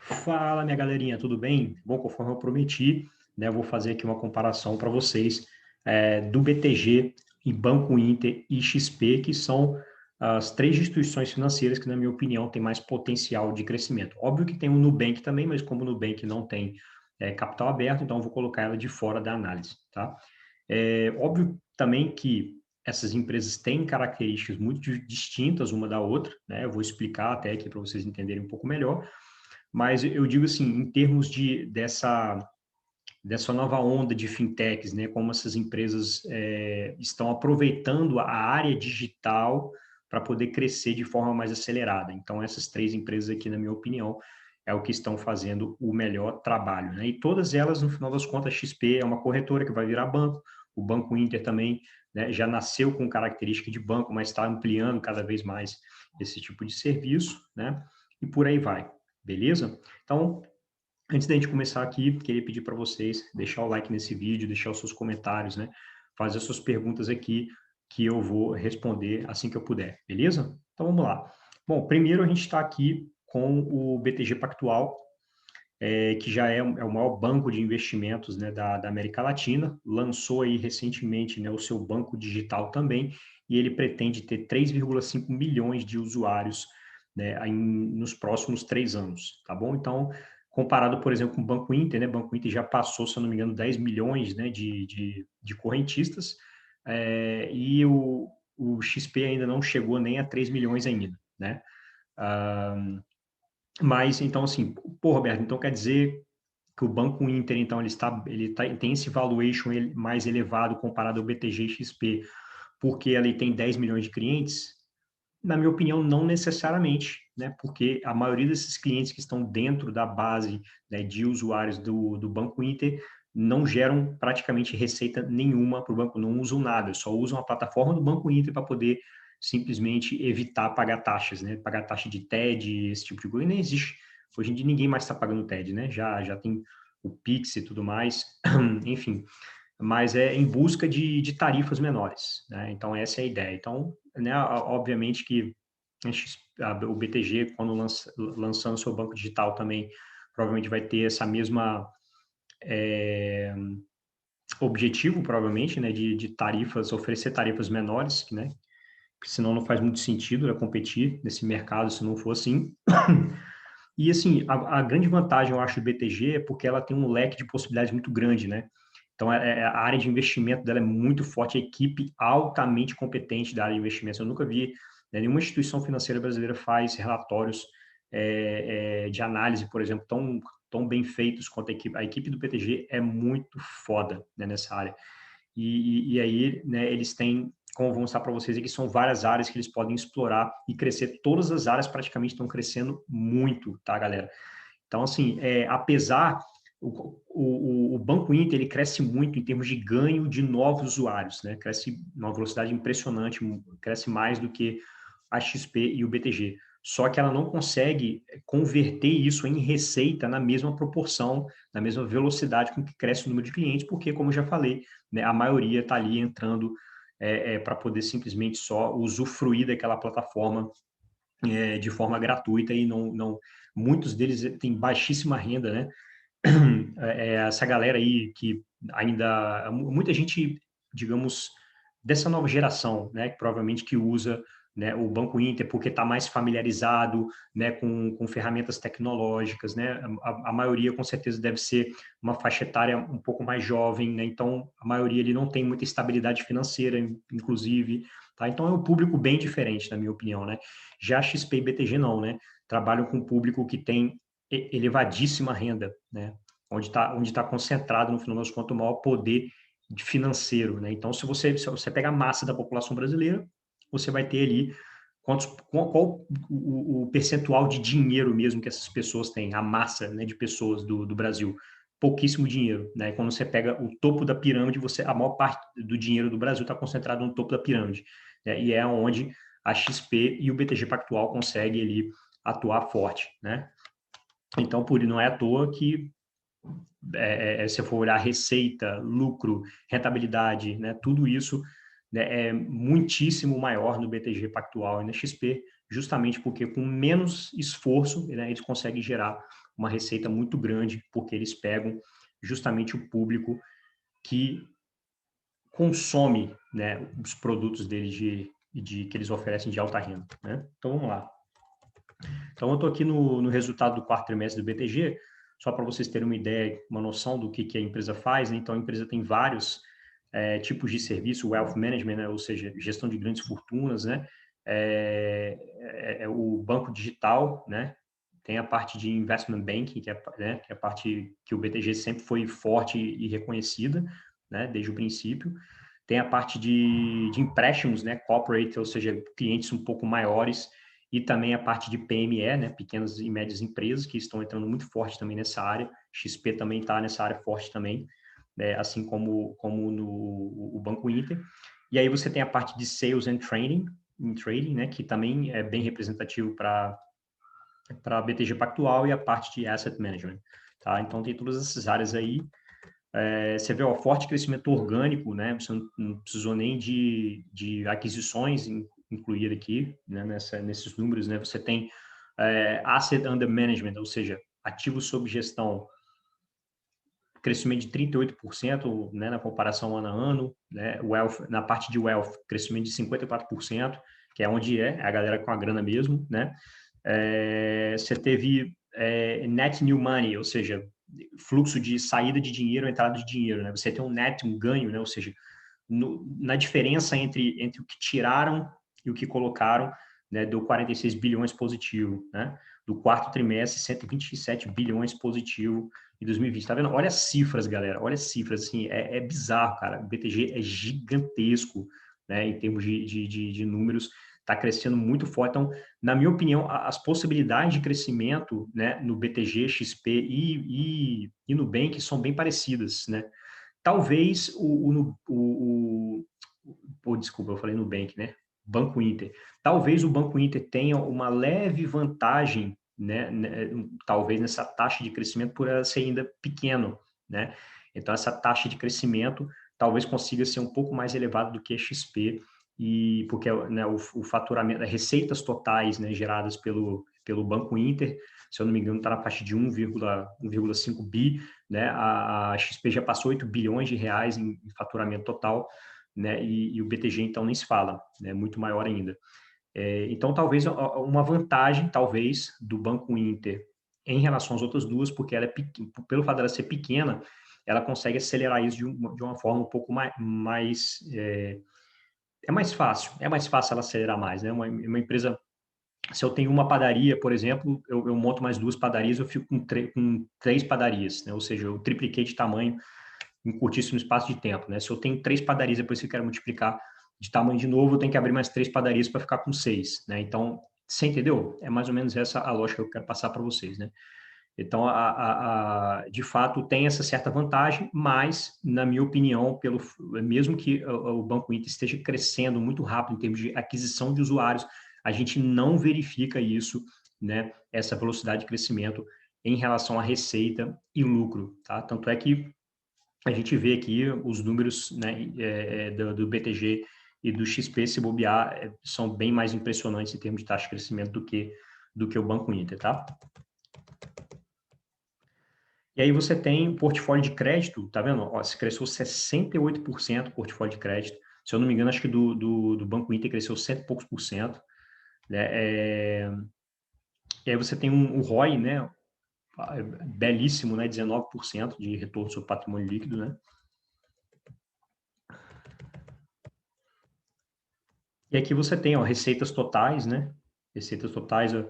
Fala, minha galerinha, tudo bem? Bom, conforme eu prometi, né, eu vou fazer aqui uma comparação para vocês do BTG e Banco Inter e XP, que são as três instituições financeiras que, na minha opinião, têm mais potencial de crescimento. Óbvio que tem o Nubank também, mas como o Nubank não tem capital aberto, então eu vou colocar ela de fora da análise, tá? É óbvio também que essas empresas têm características muito distintas uma da outra, né? Eu vou explicar até aqui para vocês entenderem um pouco melhor. Mas eu digo assim, em termos dessa nova onda de fintechs, né, como essas empresas estão aproveitando a área digital para poder crescer de forma mais acelerada. Então, essas três empresas aqui, na minha opinião, é o que estão fazendo o melhor trabalho, né? E todas elas, no final das contas, a XP é uma corretora que vai virar banco, o Banco Inter também, né, já nasceu com característica de banco, mas está ampliando cada vez mais esse tipo de serviço, né? E por aí vai. Beleza? Então, antes da gente começar aqui, queria pedir para vocês deixar o like nesse vídeo, deixar os seus comentários, né? Fazer as suas perguntas aqui, que eu vou responder assim que eu puder, beleza? Então, vamos lá. Bom, primeiro a gente está aqui com o BTG Pactual, que já é o maior banco de investimentos, né, da América Latina, lançou aí recentemente, né, o seu banco digital também, e ele pretende ter 3,5 milhões de usuários, né, nos próximos 3 anos, tá bom? Então, comparado, por exemplo, com o Banco Inter, né, o Banco Inter já passou, se eu não me engano, 10 milhões, né, de correntistas, e o XP ainda não chegou nem a 3 milhões ainda, né? Ah, mas, então, assim, pô, Roberto, então quer dizer que o Banco Inter, então, tem esse valuation mais elevado comparado ao BTG e XP, porque ele tem 10 milhões de clientes? Na minha opinião, não necessariamente, né? Porque a maioria desses clientes que estão dentro da base, né, de usuários do Banco Inter não geram praticamente receita nenhuma para o banco, não usam nada, só usam a plataforma do Banco Inter para poder simplesmente evitar pagar taxas, né? Pagar taxa de TED, esse tipo de coisa, nem existe. Hoje em dia ninguém mais está pagando TED, né? Já tem o Pix e tudo mais, enfim, mas é em busca de tarifas menores, né? Então, essa é a ideia. Então, né, obviamente que o BTG, quando lançando seu banco digital também, provavelmente vai ter essa mesma é, objetivo, provavelmente, né, de tarifas, oferecer tarifas menores, né? Porque senão não faz muito sentido, né, competir nesse mercado se não for assim. E, assim, a grande vantagem, eu acho, do BTG é porque ela tem um leque de possibilidades muito grande, né? Então, a área de investimento dela é muito forte, a equipe altamente competente da área de investimentos. Eu nunca vi, né, nenhuma instituição financeira brasileira faz relatórios de análise, por exemplo, tão bem feitos quanto a equipe. A equipe do BTG é muito foda, né, nessa área. E aí, né, eles têm, como eu vou mostrar para vocês aqui, são várias áreas que eles podem explorar e crescer. Todas as áreas praticamente estão crescendo muito, tá, galera? Então, assim, apesar, o Banco Inter, ele cresce muito em termos de ganho de novos usuários, né? Cresce numa velocidade impressionante, cresce mais do que a XP e o BTG. Só que ela não consegue converter isso em receita na mesma proporção, na mesma velocidade com que cresce o número de clientes, porque, como eu já falei, né, a maioria está ali entrando para poder simplesmente só usufruir daquela plataforma de forma gratuita e muitos deles têm baixíssima renda, né? Essa galera aí que ainda, muita gente, digamos, dessa nova geração, né, que provavelmente que usa, né, o Banco Inter porque está mais familiarizado, né, com ferramentas tecnológicas, né, a maioria com certeza deve ser uma faixa etária um pouco mais jovem, né, então a maioria ele não tem muita estabilidade financeira, inclusive, tá, então é um público bem diferente, na minha opinião, né, já XP e BTG não, né, trabalham com um público que tem elevadíssima renda, né, onde tá concentrado, no final das contas, o maior poder financeiro, né? Então, se você pega a massa da população brasileira, você vai ter ali qual o percentual de dinheiro mesmo que essas pessoas têm, a massa, né, de pessoas do Brasil. Pouquíssimo dinheiro, né? Quando você pega o topo da pirâmide, a maior parte do dinheiro do Brasil está concentrado no topo da pirâmide, né? E é onde a XP e o BTG Pactual conseguem ali atuar forte, né? Então, não é à toa que se for olhar receita, lucro, rentabilidade, né, tudo isso, né, é muitíssimo maior no BTG Pactual e na XP, justamente porque com menos esforço, né, eles conseguem gerar uma receita muito grande, porque eles pegam justamente o público que consome, né, os produtos deles que eles oferecem de alta renda, né? Então, vamos lá. Então, eu estou aqui no resultado do quarto trimestre do BTG, só para vocês terem uma ideia, uma noção do que a empresa faz, né? Então, a empresa tem vários tipos de serviço, wealth management, né? Ou seja, gestão de grandes fortunas, né? O banco digital, né? Tem a parte de investment banking, que é a parte que o BTG sempre foi forte e reconhecida, né? Desde o princípio. Tem a parte de empréstimos, né? Corporate, ou seja, clientes um pouco maiores, e também a parte de PME, né? Pequenas e médias empresas, que estão entrando muito forte também nessa área. XP também está nessa área forte também, né? Assim como no o Banco Inter. E aí você tem a parte de Sales and Trading, né? Que também é bem representativo para a BTG Pactual, e a parte de Asset Management, tá? Então, tem todas essas áreas aí. Você vê o forte crescimento orgânico, né? Você não precisou nem de aquisições incluir aqui, né? Nesses números, né? Você tem Asset Under Management, ou seja, ativos sob gestão, crescimento de 38%, né? Na comparação ano a ano, né? Wealth, na parte de Wealth, crescimento de 54%, que é onde a galera com a grana mesmo, né? Você teve Net New Money, ou seja, fluxo de saída de dinheiro, entrada de dinheiro, né? Você tem um net, um ganho, né? Ou seja, na diferença entre o que tiraram e o que colocaram, né? Deu 46 bilhões positivo, né? Do quarto trimestre, 127 bilhões positivo em 2020. Tá vendo? Olha as cifras, galera. Olha as cifras, assim, é bizarro, cara. O BTG é gigantesco, né? Em termos de números, está crescendo muito forte. Então, na minha opinião, as possibilidades de crescimento, né, no BTG, XP e Nubank são bem parecidas, né? Talvez desculpa, eu falei Nubank, né? Banco Inter. Talvez o Banco Inter tenha uma leve vantagem, né, talvez nessa taxa de crescimento por ela ser ainda pequeno, né? Então, essa taxa de crescimento talvez consiga ser um pouco mais elevada do que a XP, e porque, né, o faturamento, as receitas totais, né, geradas pelo Banco Inter, se eu não me engano, está na faixa de 1,5 bi, né? A XP já passou 8 bilhões de reais em faturamento total, né? E o BTG, então, nem se fala, né? Muito maior ainda. Então, talvez uma vantagem, talvez, do Banco Inter em relação às outras duas, porque ela pelo fato dela ser pequena, ela consegue acelerar isso de uma forma um pouco mais é mais fácil ela acelerar mais, né? Uma empresa, se eu tenho uma padaria, por exemplo, eu monto mais 2 padarias, eu fico com 3 padarias, né? Ou seja, eu tripliquei de tamanho em curtíssimo espaço de tempo, né? Se eu tenho 3 padarias, depois que eu quero multiplicar de tamanho de novo, eu tenho que abrir mais 3 padarias para ficar com 6, né? Então, você entendeu? É mais ou menos essa a lógica que eu quero passar para vocês, né? Então, de fato, tem essa certa vantagem, mas, na minha opinião, mesmo que o Banco Inter esteja crescendo muito rápido em termos de aquisição de usuários, a gente não verifica isso, né, essa velocidade de crescimento em relação à receita e lucro, tá? Tanto é que a gente vê aqui os números, né, do BTG e do XP, se bobear, são bem mais impressionantes em termos de taxa de crescimento do que o Banco Inter, tá? E aí você tem o portfólio de crédito, tá vendo? Ó, se cresceu 68% o portfólio de crédito. Se eu não me engano, acho que do Banco Inter cresceu 100 e poucos por cento. Né? E aí você tem o ROI, né? Belíssimo, né? 19% de retorno sobre patrimônio líquido, né? E aqui você tem, ó, receitas totais, né? Receitas totais, ó,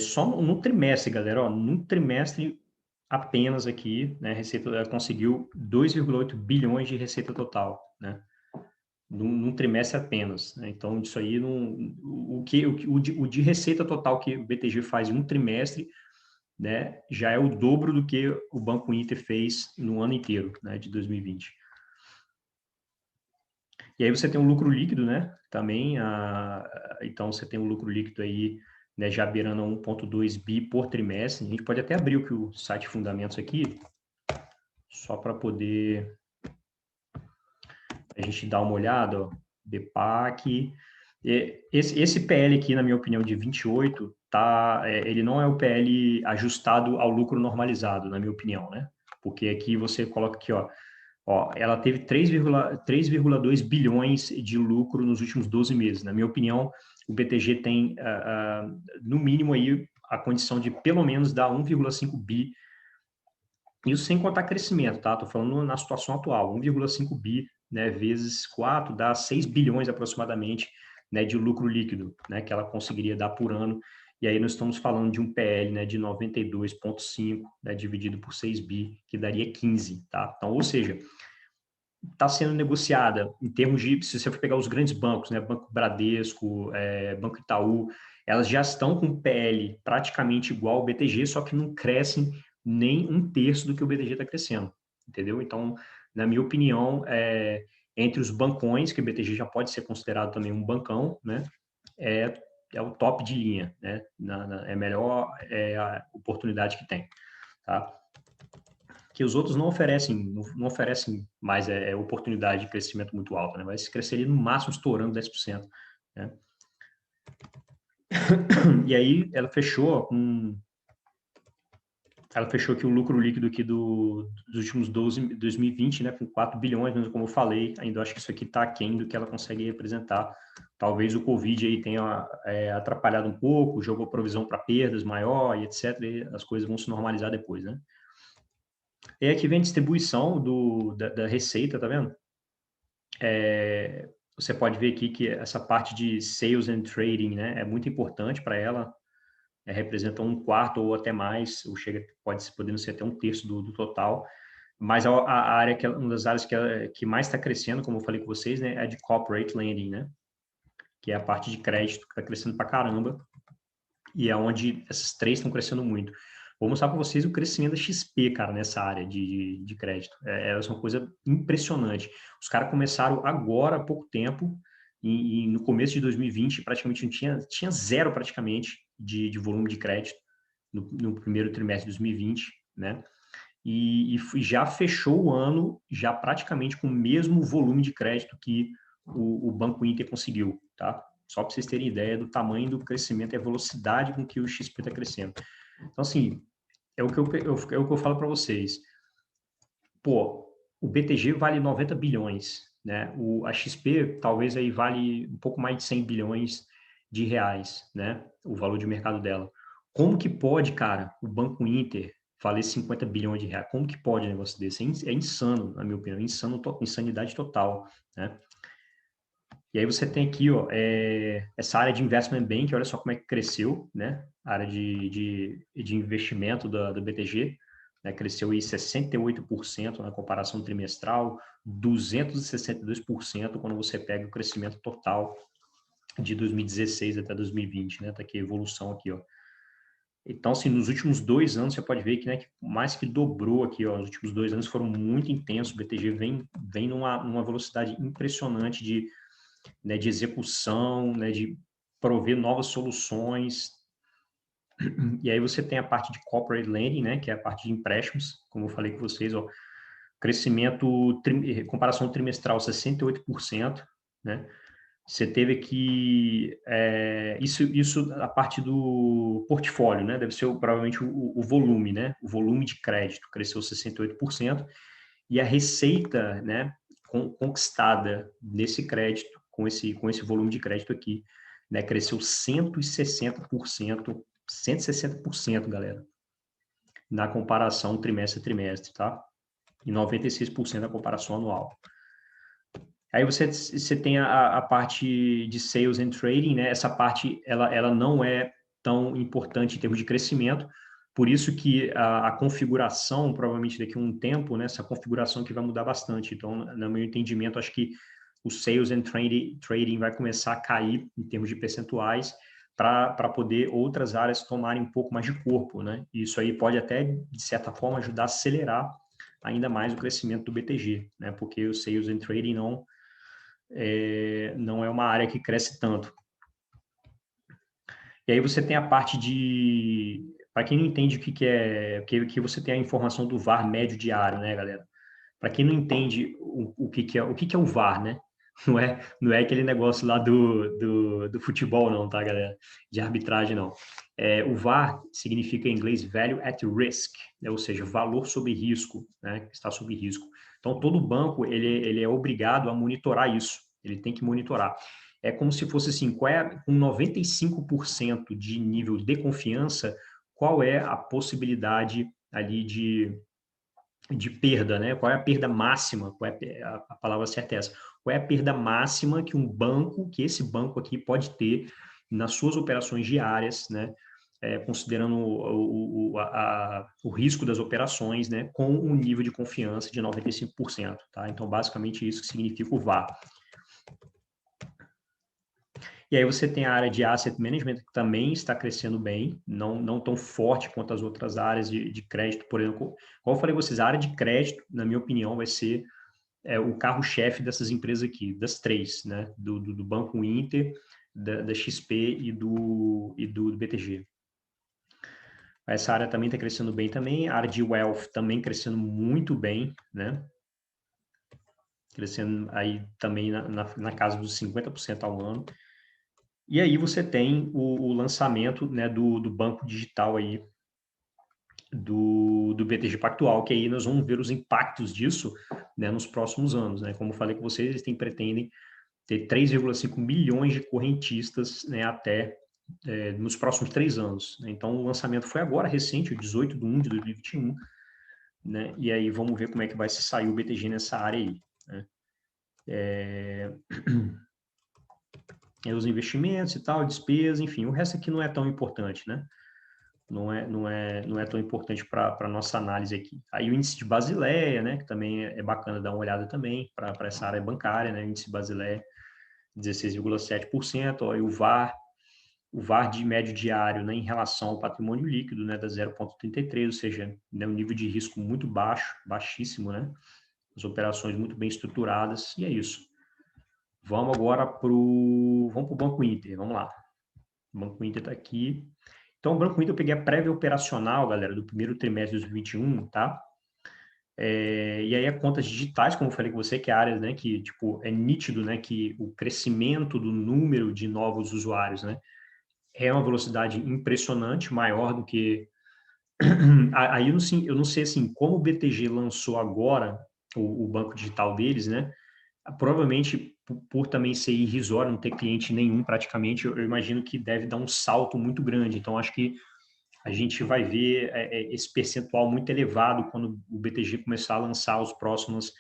só no trimestre, galera, ó, no trimestre apenas aqui, né, receita, ela conseguiu 2,8 bilhões de receita total, né, num trimestre apenas, né? Então, isso aí, o de receita total que o BTG faz em um trimestre, né, já é o dobro do que o Banco Inter fez no ano inteiro, né, de 2020. E aí você tem um lucro líquido, né, também, então você tem um lucro líquido aí, né, já beirando 1,2 bi por trimestre. A gente pode até abrir o site Fundamentos aqui, só para poder a gente dar uma olhada, ó, BPAC. Esse PL aqui, na minha opinião, de 28, ele não é o PL ajustado ao lucro normalizado, na minha opinião, né? Porque aqui você coloca aqui, ó, ela teve 3,2 bilhões de lucro nos últimos 12 meses. Na minha opinião, o BTG tem, no mínimo, aí, a condição de pelo menos dar 1,5 bi. Isso sem contar crescimento, tá? Estou falando na situação atual. 1,5 bi, né, vezes 4 dá 6 bilhões aproximadamente, né, de lucro líquido, né, que ela conseguiria dar por ano. E aí nós estamos falando de um PL, né, de 92,5, né, dividido por 6 bi, que daria 15, tá? Então, ou seja, está sendo negociada em termos de, se você for pegar os grandes bancos, né, Banco Bradesco, Banco Itaú, elas já estão com PL praticamente igual ao BTG, só que não crescem nem um terço do que o BTG está crescendo, entendeu? Então, na minha opinião, entre os bancões, que o BTG já pode ser considerado também um bancão, né, é o top de linha, né, é a melhor a oportunidade que tem, tá? Que os outros não oferecem mais oportunidade de crescimento muito alta, né? Vai crescer ali no máximo estourando 10%, né? E aí ela fechou aqui o lucro líquido aqui dos últimos 2020, né, com 4 bilhões, mas como eu falei, ainda acho que isso aqui está aquém do que ela consegue representar. Talvez o Covid aí tenha atrapalhado um pouco, jogou provisão para perdas maior e etc. E as coisas vão se normalizar depois, né? E aqui vem a distribuição da receita, tá vendo? Você pode ver aqui que essa parte de sales and trading, né, é muito importante para ela, representa um quarto ou até mais, ou podendo ser até um terço do total, mas a área uma das áreas que mais está crescendo, como eu falei com vocês, né, é a de corporate lending, né, que é a parte de crédito que está crescendo para caramba, e é onde essas três estão crescendo muito. Vou mostrar para vocês o crescimento da XP, cara, nessa área de crédito. É uma coisa impressionante. Os caras começaram agora, há pouco tempo, e no começo de 2020, praticamente tinha zero, praticamente, de volume de crédito no primeiro trimestre de 2020, né? E já fechou o ano, já praticamente com o mesmo volume de crédito que o Banco Inter conseguiu, tá? Só para vocês terem ideia do tamanho do crescimento e a velocidade com que o XP está crescendo. Então, assim, é o que eu falo para vocês. Pô, o BTG vale 90 bilhões, né? A XP talvez aí vale um pouco mais de 100 bilhões de reais, né? O valor de mercado dela. Como que pode, cara, o Banco Inter valer 50 bilhões de reais? Como que pode um negócio desse? É insano, na minha opinião, insanidade total, né? E aí você tem aqui, ó, essa área de investment bank, olha só como é que cresceu, né? A área de investimento do BTG, né? Cresceu aí 68% na comparação trimestral, 262% quando você pega o crescimento total de 2016 até 2020, né? Tá aqui a evolução aqui, ó. Então, assim, nos últimos 2 anos, você pode ver que, né, que mais que dobrou aqui, ó, os últimos 2 anos foram muito intensos, o BTG vem numa velocidade impressionante né, de execução, né, de prover novas soluções. E aí você tem a parte de corporate lending, né, que é a parte de empréstimos, como eu falei com vocês, ó, crescimento, comparação trimestral, 68%, né? Você teve aqui, isso a parte do portfólio, né? Deve ser provavelmente o volume, né? O volume de crédito cresceu 68%, e a receita, né, conquistada nesse crédito, com esse volume de crédito aqui, né, cresceu 160%, 160%, galera, na comparação trimestre a trimestre, tá? E 96% na comparação anual. Aí você tem a parte de sales and trading, né? Essa parte, ela não é tão importante em termos de crescimento, por isso que a configuração, provavelmente daqui a um tempo, né, essa configuração que vai mudar bastante. Então, no meu entendimento, acho que o sales and trading vai começar a cair em termos de percentuais para poder outras áreas tomarem um pouco mais de corpo, né? E isso aí pode até, de certa forma, ajudar a acelerar ainda mais o crescimento do BTG, né? Porque o sales and trading não é uma área que cresce tanto. E aí você tem a parte de... Para quem não entende o que é... Que você tem a informação do VaR médio diário, né, galera? Para quem não entende o que é o VaR, né? Não é aquele negócio lá do futebol, não, tá, galera? De arbitragem, não. O VAR significa em inglês Value at Risk, né? Ou seja, valor sob risco, né? Está sob risco. Então, todo banco, ele é obrigado a monitorar isso. Ele tem que monitorar. É como se fosse assim, com 95% de nível de confiança, qual é a possibilidade ali de perda, né? Qual é a perda máxima? Qual é a palavra certa é essa? Qual é a perda máxima que esse banco aqui pode ter nas suas operações diárias, né? Considerando o risco das operações, né? Com um nível de confiança de 95%, tá? Então, basicamente, isso que significa o VAR. E aí você tem a área de Asset Management, que também está crescendo bem, não tão forte quanto as outras áreas de crédito, por exemplo. Como eu falei para vocês, a área de crédito, na minha opinião, vai ser o carro-chefe dessas empresas aqui, das três, né? Do Banco Inter, da XP e do BTG. Essa área também está crescendo bem também. A área de Wealth também crescendo muito bem, né? Crescendo aí também na casa dos 50% ao ano. E aí você tem o lançamento, né, do banco digital aí, do BTG Pactual, que aí nós vamos ver os impactos disso, né, nos próximos anos, né? Como eu falei com vocês, eles pretendem ter 3,5 milhões de correntistas, né, até nos próximos 3 anos, né? Então, o lançamento foi agora, recente, o 18/1/2021, né? E aí vamos ver como é que vai se sair o BTG nessa área aí, né? Os investimentos e tal, despesas, enfim, o resto aqui não é tão importante, né? Não é tão importante para a nossa análise aqui. Aí o índice de Basileia, né, que também é bacana dar uma olhada também para essa área bancária, né, índice Basileia 16,7%, ó, e o VAR de médio diário, né, em relação ao patrimônio líquido, né, da 0,33, ou seja, né, um nível de risco muito baixo, baixíssimo, né, as operações muito bem estruturadas, e é isso. Vamos agora para o Banco Inter, vamos lá. O Banco Inter está aqui. Então, o Banco Inter eu peguei a prévia operacional, galera, do primeiro trimestre de 2021, tá? E aí, a contas digitais, como eu falei com você, que é a área, né, que, tipo, é nítido, né, que o crescimento do número de novos usuários, né, é uma velocidade impressionante, maior do que... Aí eu não sei, assim, como o BTG lançou agora o banco digital deles, né, provavelmente por também ser irrisório, não ter cliente nenhum praticamente, eu imagino que deve dar um salto muito grande. Então, acho que a gente vai ver esse percentual muito elevado quando o BTG começar a lançar os próximos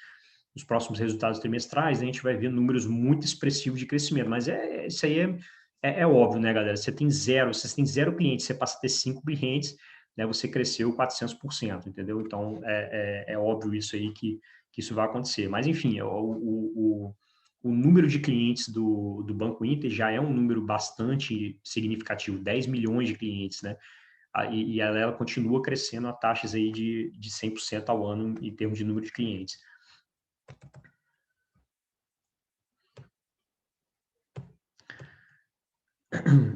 resultados trimestrais, né? A gente vai ver números muito expressivos de crescimento, mas isso aí é óbvio, né, galera? Você tem zero clientes, você passa a ter 5 clientes, né? Você cresceu 400%, entendeu? Então, é óbvio isso aí que isso vai acontecer. Mas, enfim, o número de clientes do Banco Inter já é um número bastante significativo, 10 milhões de clientes, né? E ela continua crescendo a taxas aí de 100% ao ano em termos de número de clientes.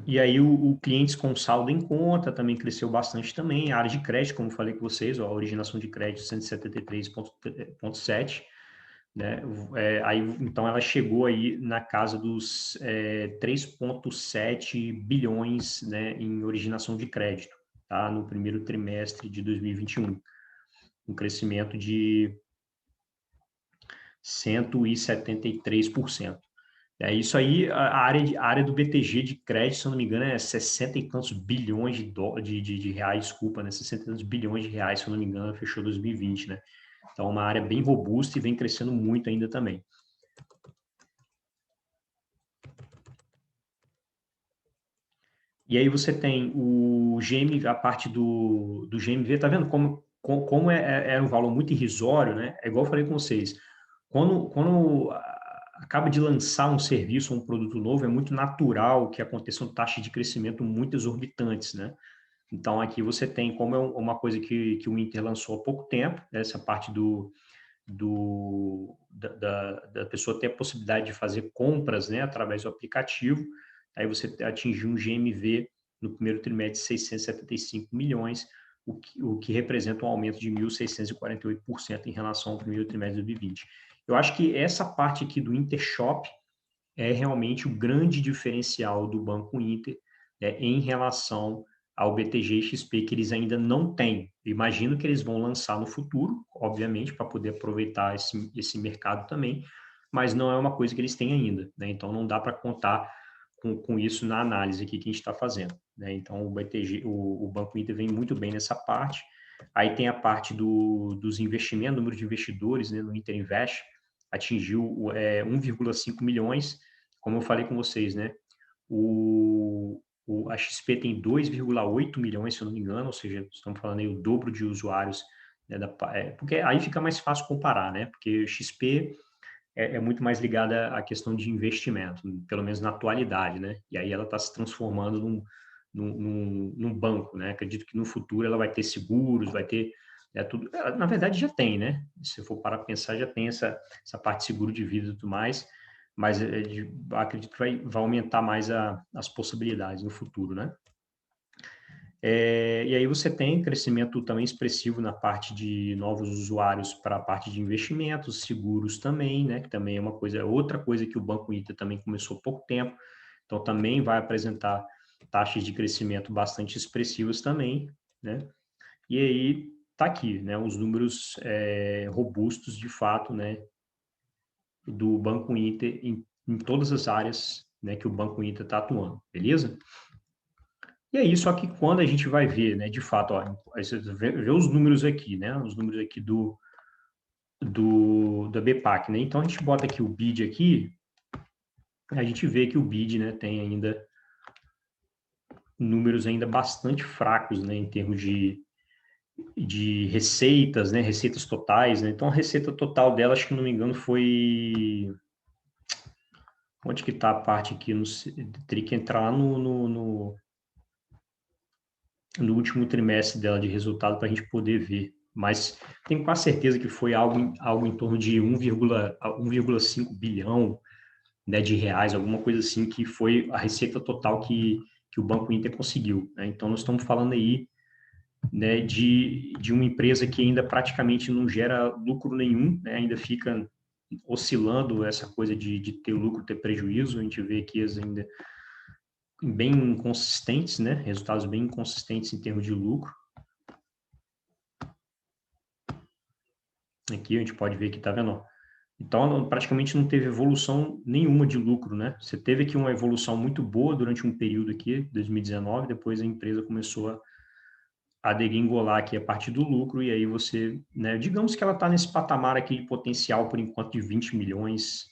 E aí o clientes com saldo em conta também cresceu bastante também. A área de crédito, como falei com vocês, ó, a originação de crédito 173,7, né? Aí, então ela chegou aí na casa dos 3,7 bilhões, né, em originação de crédito, tá? No primeiro trimestre de 2021. Um crescimento de 173%. Isso aí, a área do BTG de crédito, se eu não me engano, é 60 e tantos bilhões de reais, desculpa, né? 60 e tantos bilhões de reais, se eu não me engano, fechou 2020, né? Então, uma área bem robusta e vem crescendo muito ainda também. E aí você tem o GM, a parte do GMV, tá vendo como é um valor muito irrisório, né? É igual eu falei com vocês, quando acaba de lançar um serviço, um produto novo, é muito natural que aconteçam taxas de crescimento muito exorbitantes, né? Então, aqui você tem, como é uma coisa que o Inter lançou há pouco tempo, essa parte da pessoa ter a possibilidade de fazer compras, né, através do aplicativo, aí você atingiu um GMV no primeiro trimestre de 675 milhões, o que representa um aumento de 1.648% em relação ao primeiro trimestre de 2020. Eu acho que essa parte aqui do Intershop é realmente o grande diferencial do Banco Inter, em relação ao BTG e XP, que eles ainda não têm. Eu imagino que eles vão lançar no futuro, obviamente, para poder aproveitar esse mercado também, mas não é uma coisa que eles têm ainda, né? Então, não dá para contar com isso na análise aqui que a gente está fazendo, né? Então, o BTG, o Banco Inter vem muito bem nessa parte. Aí tem a parte dos investimentos, número de investidores, né, no Inter Invest, atingiu 1,5 milhões, como eu falei com vocês, né? A XP tem 2,8 milhões, se eu não me engano, ou seja, estamos falando aí o dobro de usuários, né, porque aí fica mais fácil comparar, né? Porque o XP é muito mais ligada à questão de investimento, pelo menos na atualidade, né? E aí ela está se transformando num banco, né? Acredito que no futuro ela vai ter seguros, vai ter tudo. Na verdade já tem, né? Se for parar para pensar, já tem essa parte de seguro de vida e tudo mais, mas acredito que vai aumentar mais as possibilidades no futuro, né? E aí você tem crescimento também expressivo na parte de novos usuários para a parte de investimentos, seguros também, né? Que também é outra coisa que o Banco Inter também começou há pouco tempo, então também vai apresentar taxas de crescimento bastante expressivas também, né? E aí tá aqui, né? Os números robustos de fato, né? Do Banco Inter em todas as áreas, né? Que o Banco Inter está atuando, beleza? E aí, só que quando a gente vai ver, né, de fato, ó, aí você vê os números aqui, né, os números aqui da BPAC, né, então a gente bota aqui o BID aqui, a gente vê que o BID, né, tem ainda números ainda bastante fracos, né, em termos de receitas, né, receitas totais, né, então a receita total dela, acho que não me engano, foi... Onde que está a parte aqui? Teria que entrar lá no último trimestre dela de resultado para a gente poder ver. Mas tenho quase certeza que foi algo em torno de 1,5 bilhão, né, de reais, alguma coisa assim, que foi a receita total que o Banco Inter conseguiu, né? Então, nós estamos falando aí, né, de uma empresa que ainda praticamente não gera lucro nenhum, né, ainda fica oscilando essa coisa de ter lucro, ter prejuízo. A gente vê aqui ainda bem inconsistentes, né, resultados bem inconsistentes em termos de lucro. Aqui a gente pode ver que tá vendo? Então, praticamente não teve evolução nenhuma de lucro, né? Você teve aqui uma evolução muito boa durante um período aqui, 2019, depois a empresa começou a degringolar aqui a partir do lucro, e aí você, né, digamos que ela está nesse patamar aqui de potencial, por enquanto, de 20 milhões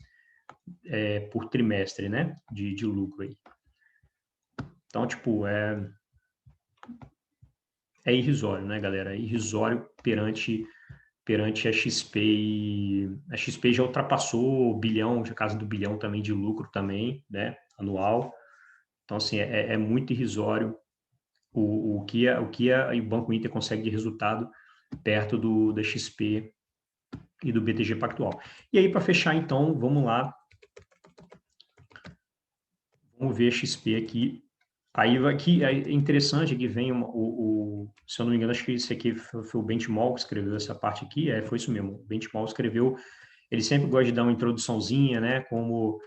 por trimestre, né, de lucro aí. Então, tipo, é irrisório, né, galera? É irrisório perante a XP, e a XP já ultrapassou o bilhão, já casa do bilhão também de lucro também, né, anual. Então, assim, é muito irrisório o que o Banco Inter consegue de resultado perto da XP e do BTG Pactual. E aí, para fechar, então, vamos lá. Vamos ver a XP aqui. Aí aqui é interessante que vem se eu não me engano, acho que esse aqui foi o Benchmark que escreveu essa parte aqui, foi isso mesmo. O Benchmark escreveu, ele sempre gosta de dar uma introduçãozinha, né, como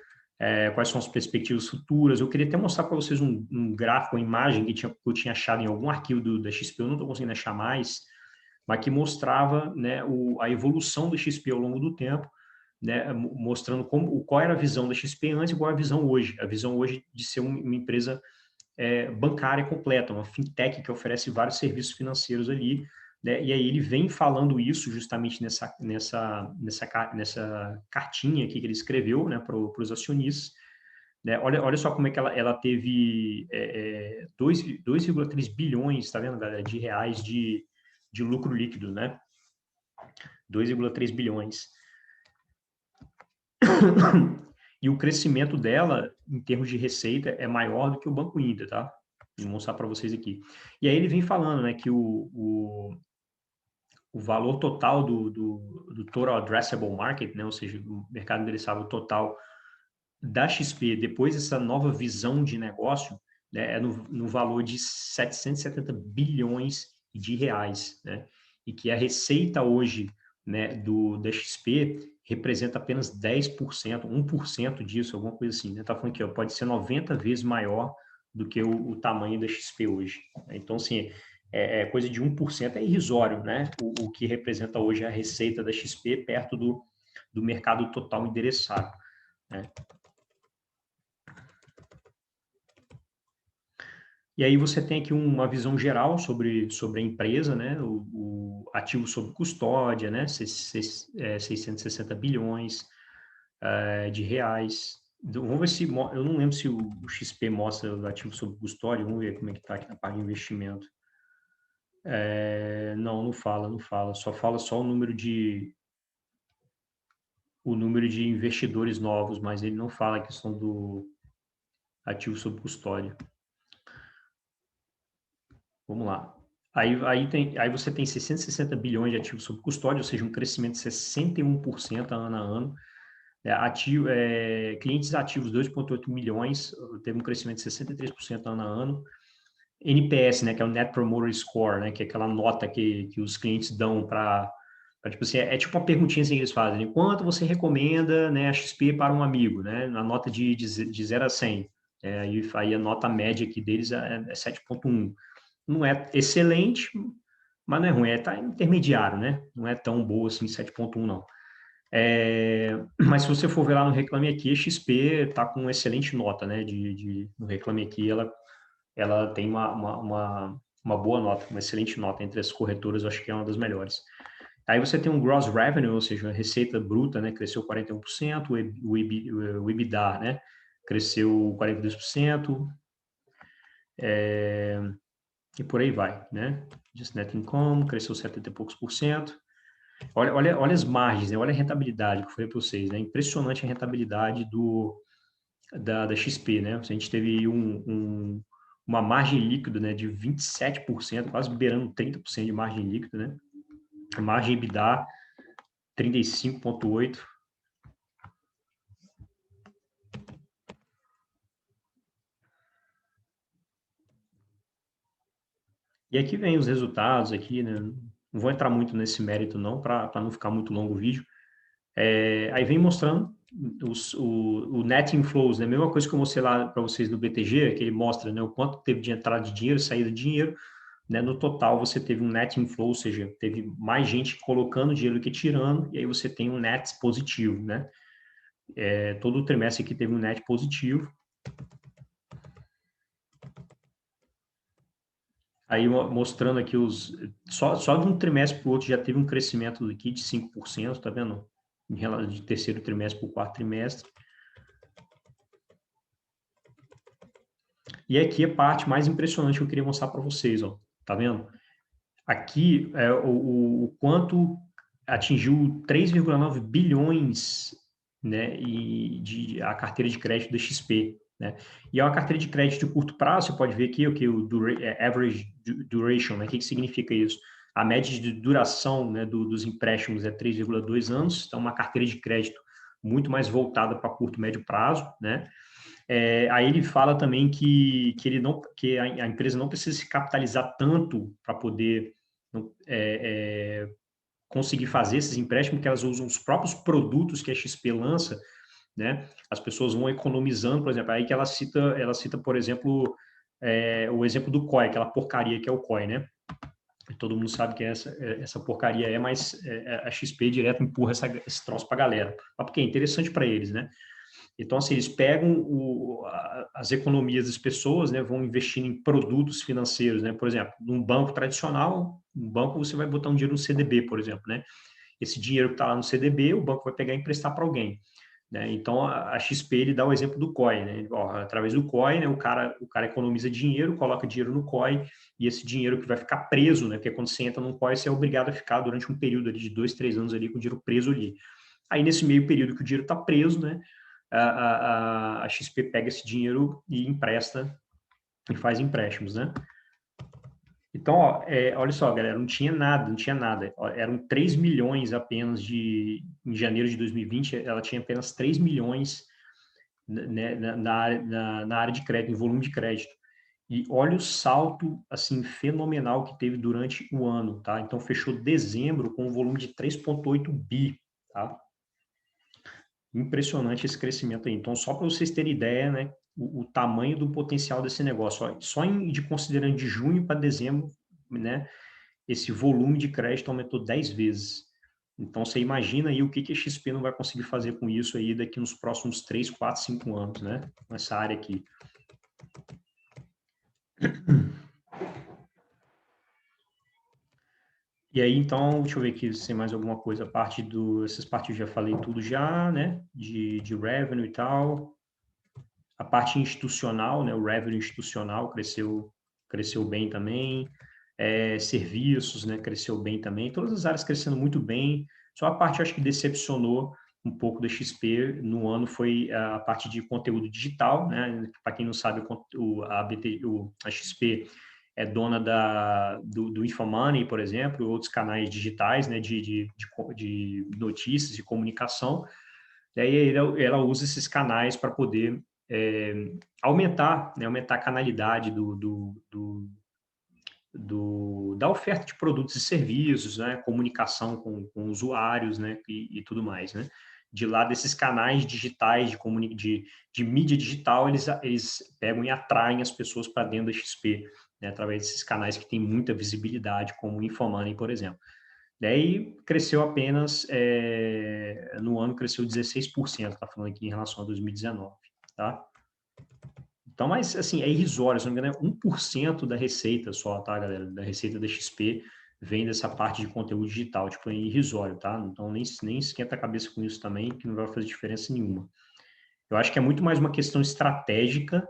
quais são as perspectivas futuras. Eu queria até mostrar para vocês um gráfico, uma imagem que eu tinha achado em algum arquivo da XP, eu não estou conseguindo achar mais, mas que mostrava, né, a evolução da XP ao longo do tempo, né, mostrando qual era a visão da XP antes e qual é a visão hoje. A visão hoje de ser uma empresa bancária completa, uma fintech que oferece vários serviços financeiros ali, né? E aí ele vem falando isso justamente nessa cartinha aqui que ele escreveu, né, para os acionistas, né? Olha só como é que ela teve 2,3 bilhões, tá vendo, galera, de reais de lucro líquido, né? 2,3 bilhões. E o crescimento dela, em termos de receita, é maior do que o Banco Inter, tá? Vou mostrar para vocês aqui. E aí ele vem falando, né, que o valor total do Total Addressable Market, né, ou seja, o mercado endereçável total da XP, depois dessa nova visão de negócio, né, é no valor de 770 bilhões de reais, né? E que a receita hoje, né, da XP representa apenas 10%, 1% disso, alguma coisa assim, né? Tá falando aqui, ó, pode ser 90 vezes maior do que o tamanho da XP hoje. Então, assim, coisa de 1%, é irrisório, né? O que representa hoje a receita da XP perto do mercado total endereçado, né? E aí você tem aqui uma visão geral sobre a empresa, né? O ativo sob custódia, né? 660 bilhões de reais. Vamos ver se... Eu não lembro se o XP mostra o ativo sob custódia. Vamos ver como é que está aqui na parte de investimento. Não, não fala, não fala. Só fala só o número de investidores novos, mas ele não fala a questão do ativo sob custódia. Vamos lá. Aí você tem 660 bilhões de ativos sob custódia, ou seja, um crescimento de 61% ano a ano. Clientes ativos, 2,8 milhões, teve um crescimento de 63% ano a ano. NPS, né, que é o Net Promoter Score, né, que é aquela nota que os clientes dão para tipo assim, tipo uma perguntinha assim que eles fazem, quanto você recomenda, né, a XP para um amigo, né, na nota de 0 a 100. Aí a nota média aqui deles é 7,1. Não é excelente, mas não é ruim, tá intermediário, né? Não é tão boa assim, 7,1 não. Mas se você for ver lá no Reclame Aqui, a XP está com excelente nota, né? No Reclame Aqui, ela tem uma boa nota, uma excelente nota entre as corretoras, eu acho que é uma das melhores. Aí você tem um gross revenue, ou seja, a receita bruta, né? Cresceu 41%, o EBITDA, né? Cresceu 42%, e por aí vai, né? Just net income cresceu 70 e poucos por cento. Olha as margens, né? Olha a rentabilidade que eu falei para vocês, né? Impressionante a rentabilidade da XP, né? A gente teve uma margem líquida, né, de 27%, quase beirando 30% de margem líquida, né? A margem EBITDA 35,8%. E aqui vem os resultados aqui, né? Não vou entrar muito nesse mérito não, para não ficar muito longo o vídeo. Aí vem mostrando o net inflows, né? A mesma coisa que eu mostrei lá para vocês no BTG, que ele mostra, né, o quanto teve de entrada de dinheiro, saída de dinheiro, né? No total você teve um net inflow, ou seja, teve mais gente colocando dinheiro do que tirando, e aí você tem um net positivo, né? Todo o trimestre aqui teve um net positivo. Aí mostrando aqui só de um trimestre para o outro já teve um crescimento aqui de 5%, tá vendo? De terceiro trimestre para o quarto trimestre. E aqui a parte mais impressionante que eu queria mostrar para vocês, ó. Tá vendo? Aqui é o quanto atingiu 3,9 bilhões, né, a carteira de crédito da XP, né? E é uma carteira de crédito de curto prazo, você pode ver aqui o que o average duration, né? O que significa isso? A média de duração, né, dos empréstimos é 3,2 anos, então uma carteira de crédito muito mais voltada para curto e médio prazo, né? Aí ele fala também que a empresa não precisa se capitalizar tanto para poder conseguir fazer esses empréstimos, que elas usam os próprios produtos que a XP lança, né? As pessoas vão economizando, por exemplo, aí que ela cita, por exemplo, o exemplo do COI, aquela porcaria que é o COI, né? Todo mundo sabe que essa porcaria mas a XP direto empurra esse troço para a galera. Porque é interessante para eles, né? Então, assim, eles pegam as economias das pessoas, né, vão investindo em produtos financeiros, né? Por exemplo, num banco tradicional, um banco você vai botar um dinheiro no CDB, por exemplo, né? Esse dinheiro que está lá no CDB, o banco vai pegar e emprestar para alguém, né? Então, a XP, ele dá o exemplo do COI, né? Através do COI, né, o cara economiza dinheiro, coloca dinheiro no COI, e esse dinheiro que vai ficar preso, né? Porque quando você entra num COI, você é obrigado a ficar durante um período ali de 2, 3 anos ali com o dinheiro preso ali. Aí, nesse meio período que o dinheiro está preso, né? A XP pega esse dinheiro e empresta e faz empréstimos, né? Então, olha só, galera, não tinha nada, não tinha nada. Eram 3 milhões apenas em janeiro de 2020, ela tinha apenas 3 milhões, né, na área de crédito, em volume de crédito. E olha o salto, assim, fenomenal que teve durante o ano, tá? Então, fechou dezembro com um volume de 3,8 bi, tá? Impressionante esse crescimento aí. Então, só para vocês terem ideia, né, o tamanho do potencial desse negócio. Ó, só considerando de junho para dezembro, né, esse volume de crédito aumentou 10 vezes. Então, você imagina aí o que a XP não vai conseguir fazer com isso aí daqui nos próximos 3, 4, 5 anos, né? Nessa área aqui. E aí, então, deixa eu ver aqui se tem mais alguma coisa. Essas partes eu já falei tudo já, né? De revenue e tal. A parte institucional, né? O revenue institucional cresceu bem também. Serviços, né? Cresceu bem também. Todas as áreas crescendo muito bem. Só a parte, acho que decepcionou um pouco da XP no ano foi a parte de conteúdo digital, né? Para quem não sabe, a XP é dona do Infomoney, por exemplo, e outros canais digitais, né, de notícias e comunicação. E aí ela usa esses canais para poder aumentar a canalidade da oferta de produtos e serviços, né, comunicação com usuários, né, e tudo mais, né. De lá desses canais digitais de mídia digital, eles pegam e atraem as pessoas para dentro da XP, né, através desses canais que têm muita visibilidade, como o Infomoney, por exemplo. Daí cresceu apenas, no ano cresceu 16%, está falando aqui em relação a 2019, tá? Então, mas assim, é irrisório, se não me engano, é 1% da receita só, tá, galera? Da receita da XP vem dessa parte de conteúdo digital, tipo, é irrisório, tá? Então, nem esquenta a cabeça com isso também, que não vai fazer diferença nenhuma. Eu acho que é muito mais uma questão estratégica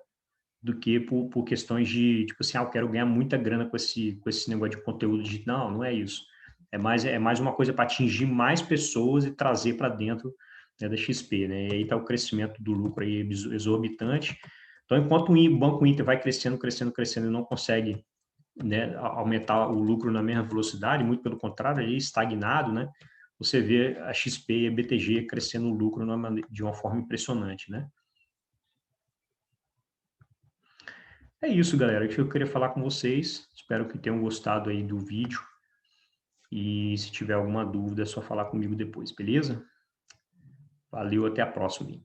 do que por questões de, tipo assim, eu quero ganhar muita grana com esse negócio de conteúdo digital. Não, não é isso. É mais uma coisa para atingir mais pessoas e trazer para dentro, né, da XP, né? E aí está o crescimento do lucro aí exorbitante. Então, enquanto o Banco Inter vai crescendo, crescendo, crescendo e não consegue, né, aumentar o lucro na mesma velocidade, muito pelo contrário, ele é estagnado, né? Você vê a XP e a BTG crescendo o lucro de uma forma impressionante, né? É isso, galera, que eu queria falar com vocês. Espero que tenham gostado aí do vídeo. E se tiver alguma dúvida, é só falar comigo depois, beleza? Valeu, até a próxima.